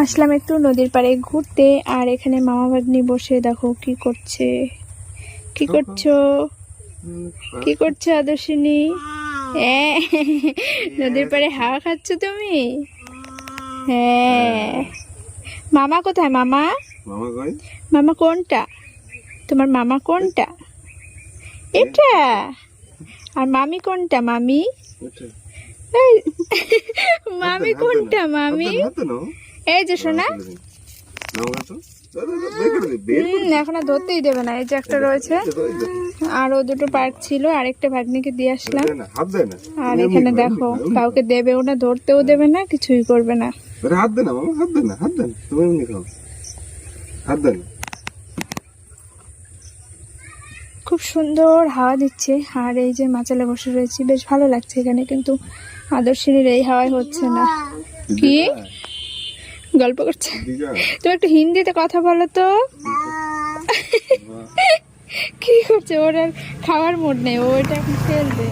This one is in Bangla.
আসলাম একটু নদীর পাড়ে ঘুরতে, আর এখানে মামা ভাগ্নি বসে দেখো কি করছে। কি করছো, কি করছো আদর্শিনী? নদীর পাড়ে হাওয়া খাচ্ছ তুমি? হ্যাঁ। মামা কোথায়? মামা মামা কোনটা? তোমার মামা কোনটা? এটা। আর মামি কোনটা? মামি মামি কোনটা? মামি এই যে শোনা, এখন আর ধরতেই দেবে না। এই যে একটা রয়েছে, আরো দুটো পার্ক ছিল, আরেকটা ভাগ্নিকে দিয়ে আসলাম। আর এখানে দেখো কাউকে দেবেও না, ধরতেও দেবে না, কিছুই করবে না। হাত দে না মামা, হাত দে না, হাত দেন, তুমি এমনি খাও, হাত দেন। খুব সুন্দর হাওয়া দিচ্ছে, আর এই যে মাচালে বসে রয়েছি, বেশ ভালো লাগছে এখানে। কিন্তু আদর্শিনীর এই হাওয়ায় হচ্ছে না। কি গল্প করছে? তুমি একটু হিন্দিতে কথা বলো তো। কি করছে? ওর আর খাওয়ার মুড নেই, ও এটা এখন ফেলবে।